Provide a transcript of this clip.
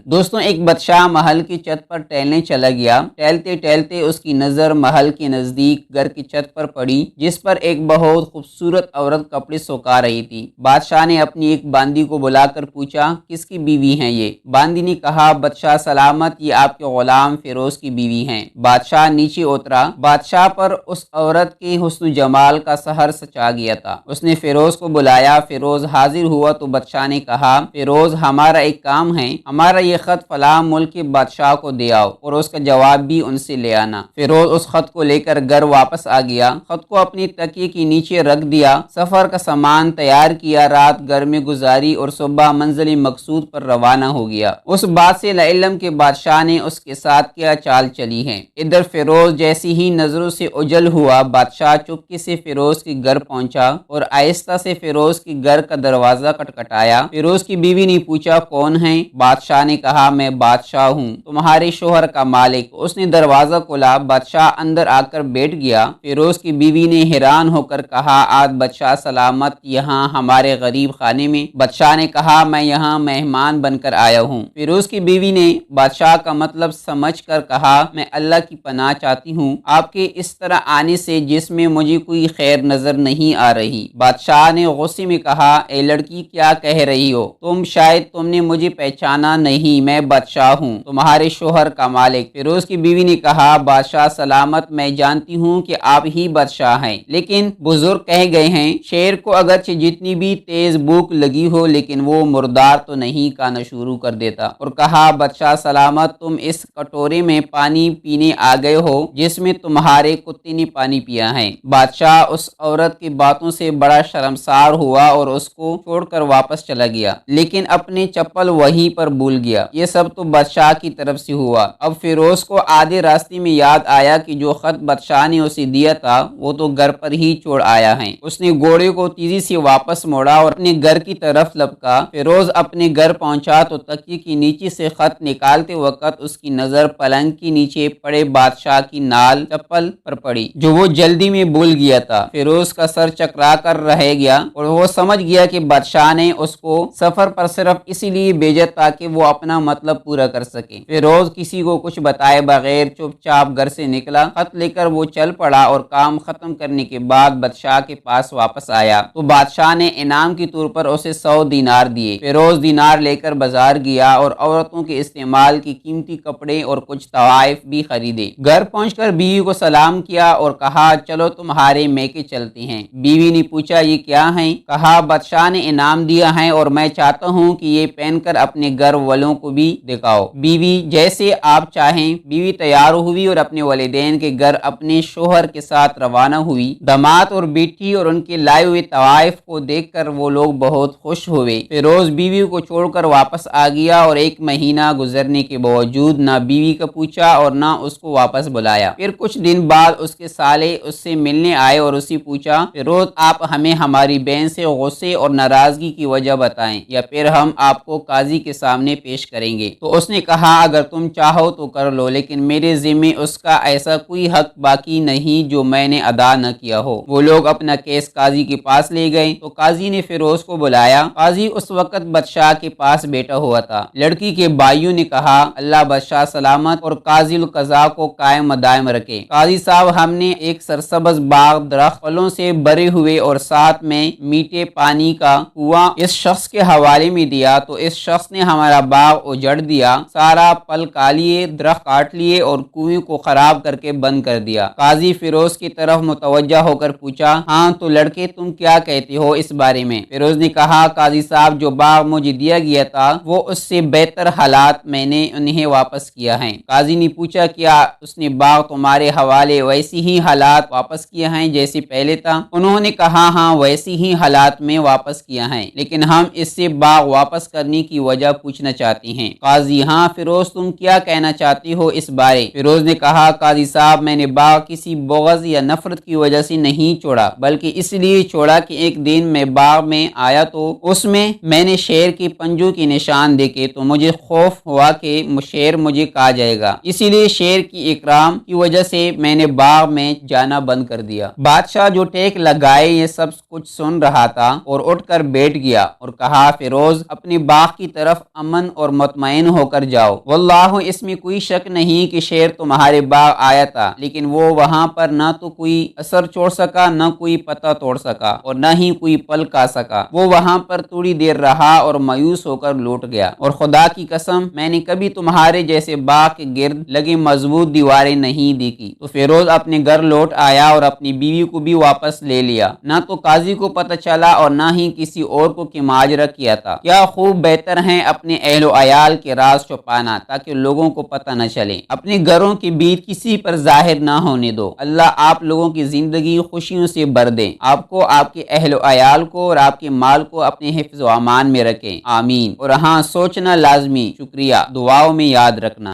دوستوں، ایک بادشاہ محل کی چھت پر ٹہلنے چلا گیا۔ ٹہلتے ٹہلتے اس کی نظر محل کے نزدیک گھر کی چھت پر پڑی، جس پر ایک بہت خوبصورت عورت کپڑے سکھا رہی تھی۔ بادشاہ نے اپنی ایک باندی کو بلا کر پوچھا، کس کی بیوی ہیں یہ؟ باندی نے کہا، بادشاہ سلامت، یہ آپ کے غلام فیروز کی بیوی ہیں۔ بادشاہ نیچے اترا۔ بادشاہ پر اس عورت کے حسن و جمال کا سحر سچا گیا تھا۔ اس نے فیروز کو بلایا۔ فیروز حاضر ہوا تو بادشاہ نے کہا، فیروز، ہمارا ایک کام ہے، ہمارا یہ خط فلاں ملک کے بادشاہ کو دے آؤ اور اس کا جواب بھی ان سے لے آنا۔ فیروز اس خط کو لے کر گھر واپس آ گیا۔ خط کو اپنی تکیے کے نیچے رکھ دیا، سفر کا سامان تیار کیا، رات گھر میں گزاری اور صبح منزل مقصود پر روانہ ہو گیا۔ اس بات سے علم کہ بادشاہ نے اس کے ساتھ کیا چال چلی ہے۔ ادھر فیروز جیسی ہی نظروں سے اوجھل ہوا، بادشاہ چپکے سے فیروز کے گھر پہنچا اور آہستہ سے فیروز کے گھر کا دروازہ کھٹکھٹایا۔ فیروز کی بیوی نے پوچھا، کون ہے؟ بادشاہ نے کہا، میں بادشاہ ہوں، تمہارے شوہر کا مالک۔ اس نے دروازہ کھولا۔ بادشاہ اندر آ کر بیٹھ گیا۔ فیروز کی بیوی نے حیران ہو کر کہا، آج بادشاہ سلامت یہاں ہمارے غریب خانے میں؟ بادشاہ نے کہا، میں یہاں مہمان بن کر آیا ہوں۔ فیروز کی بیوی نے بادشاہ کا مطلب سمجھ کر کہا، میں اللہ کی پناہ چاہتی ہوں آپ کے اس طرح آنے سے، جس میں مجھے کوئی خیر نظر نہیں آ رہی۔ بادشاہ نے غصے میں کہا، اے لڑکی، کیا کہہ رہی ہو تم؟ شاید تم نے مجھے پہچانا نہیں، میں بادشاہ ہوں، تمہارے شوہر کا مالک۔ فیروز کی بیوی نے کہا، بادشاہ سلامت، میں جانتی ہوں کہ آپ ہی بادشاہ ہیں، لیکن بزرگ کہہ گئے ہیں، شیر کو اگرچہ جتنی بھی تیز بھوک لگی ہو لیکن وہ مردار تو نہیں کھانا شروع کر دیتا۔ اور کہا، بادشاہ سلامت، تم اس کٹورے میں پانی پینے آ گئے ہو جس میں تمہارے کتے نے پانی پیا ہے۔ بادشاہ اس عورت کی باتوں سے بڑا شرمسار ہوا اور اس کو چھوڑ کر واپس چلا گیا، لیکن اپنے چپل وہیں پر بھول گیا۔ یہ سب تو بادشاہ کی طرف سے ہوا۔ اب فیروز کو آدھے راستے میں یاد آیا کہ جو خط بادشاہ نے اسے دیا تھا وہ تو گھر پر ہی چھوڑ آیا ہے۔ اس نے گھوڑے کو تیزی سے واپس موڑا اور اپنے گھر کی طرف لپکا۔ فیروز اپنے گھر پہنچا تو تکیے کے نیچے سے خط نکالتے وقت اس کی نظر پلنگ کے نیچے پڑے بادشاہ کی نال چپل پر پڑی، جو وہ جلدی میں بھول گیا تھا۔ فیروز کا سر چکرا کر رہ گیا اور وہ سمجھ گیا کہ بادشاہ نے اس کو سفر پر صرف اسی لیے بھیجا تاکہ وہ اپنا مطلب پورا کر سکے۔ فیروز کسی کو کچھ بتائے بغیر چپ چاپ گھر سے نکلا۔ خط لے کر وہ چل پڑا اور کام ختم کرنے کے بعد بادشاہ کے پاس واپس آیا تو بادشاہ نے انعام کے طور پر اسے 100 دینار دیے۔ فیروز دینار لے کر بازار گیا اور عورتوں کے استعمال کی قیمتی کپڑے اور کچھ تحائف بھی خریدے۔ گھر پہنچ کر بیوی کو سلام کیا اور کہا، چلو تمہارے میکے چلتے ہیں۔ بیوی نے پوچھا، یہ کیا ہیں؟ کہا، بادشاہ نے انعام دیا ہے اور میں چاہتا ہوں کہ یہ پہن کر اپنے گھر والوں کو بھی دکھاؤ۔ بیوی، جیسے آپ چاہیں۔ بیوی تیار ہوئی اور اپنے والدین کے گھر اپنے شوہر کے ساتھ روانہ ہوئی۔ داماد اور بیٹی اور ان کے لائے ہوئے تحائف کو دیکھ کر وہ لوگ بہت خوش ہوئے۔ فیروز بیوی کو چھوڑ کر واپس آ گیا اور 1 مہینہ گزرنے کے باوجود نہ بیوی کا پوچھا اور نہ اس کو واپس بلایا۔ پھر کچھ دن بعد اس کے سالے اس سے ملنے آئے اور اسے پوچھا، فیروز، آپ ہمیں ہماری بہن سے غصے اور ناراضگی کی وجہ بتائیں یا پھر ہم آپ کو قاضی کے سامنے پیش کریں گے۔ تو اس نے کہا، اگر تم چاہو تو کر لو، لیکن میرے ذمے اس کا ایسا کوئی حق باقی نہیں جو میں نے ادا نہ کیا ہو۔ وہ لوگ اپنا کیس قاضی کے پاس لے گئے تو قاضی نے فیروز کو بلایا۔ قاضی اس وقت بادشاہ کے پاس بیٹھا ہوا تھا۔ لڑکی کے بھائیوں نے کہا، اللہ بادشاہ سلامت اور قاضی القضاء کو قائم دائم رکھے۔ قاضی صاحب، ہم نے ایک سرسبز باغ، درخت، پھلوں سے بھرے ہوئے اور ساتھ میں میٹھے پانی کا کنواں اس شخص کے حوالے میں دیا تو اس شخص نے ہمارا باغ اجڑ دیا، سارا پھل کھا لیے، درخت کاٹ لیے اور کنویں کو خراب کر کے بند کر دیا۔ قاضی فیروز کی طرف متوجہ ہو کر پوچھا، ہاں تو لڑکے، تم کیا کہتے ہو اس بارے میں؟ فیروز نے کہا، قاضی صاحب، جو باغ مجھے دیا گیا تھا وہ اس سے بہتر حالات میں نے انہیں واپس کیا ہے۔ قاضی نے پوچھا، کیا اس نے باغ تمہارے حوالے ویسی ہی حالات واپس کیا ہیں جیسے پہلے تھا؟ انہوں نے کہا، ہاں ویسی ہی حالات میں واپس کیا ہے، لیکن ہم اس سے باغ واپس کرنے کی وجہ پوچھنا چاہتے ہیں۔ قاضی، ہاں فیروز، تم کیا کہنا چاہتے ہو اس بارے؟ فیروز نے کہا، قاضی صاحب، میں نے باغ کسی بغض یا نفرت کی وجہ سے نہیں چھوڑا، بلکہ اس لیے چھوڑا کہ ایک دن میں باغ میں آیا تو اس میں نے شیر کے پنجوں کے نشان دیکھے تو مجھے خوف ہوا کہ شیر مجھے کھا جائے گا، اسی لیے شیر کی اکرام کی وجہ سے میں نے باغ میں جانا بند کر دیا۔ بادشاہ جو ٹیک لگائے یہ سب کچھ سن رہا تھا اور اٹھ کر بیٹھ گیا اور کہا، فیروز، اپنے باغ کی طرف امن اور مطمئن ہو کر جاؤ۔ واللہ، اس میں کوئی شک نہیں کہ شیر تمہارے باغ آیا تھا، لیکن وہ وہاں پر نہ تو کوئی اثر چھوڑ سکا، نہ کوئی پتا توڑ سکا، اور نہ ہی کوئی پل کھا سکا۔ وہ وہاں پر تھوڑی دیر رہا اور مایوس ہو کر لوٹ گیا۔ اور خدا کی قسم، میں نے کبھی تمہارے جیسے باغ کے گرد لگی مضبوط دیواریں نہیں دیکھی۔ تو فیروز اپنے گھر لوٹ آیا اور اپنی بیوی کو بھی واپس لے لیا۔ نہ تو قاضی کو پتہ چلا اور نہ ہی کسی اور کو کہ ماجرا کیا تھا۔ کیا خوب بہتر ہے اپنے اہل و عیال کے راز چھپانا تاکہ لوگوں کو پتہ نہ چلے۔ اپنے گھروں کے بیچ کسی پر ظاہر نہ ہونے دو۔ اللہ آپ لوگوں کی زندگی خوشیوں سے بھر دیں، آپ کو، آپ کے اہل و عیال کو اور آپ کے مال کو اپنے حفظ و امان میں رکھیں، آمین۔ اور ہاں، سوچنا لازمی، شکریہ، دعاؤں میں یاد رکھنا۔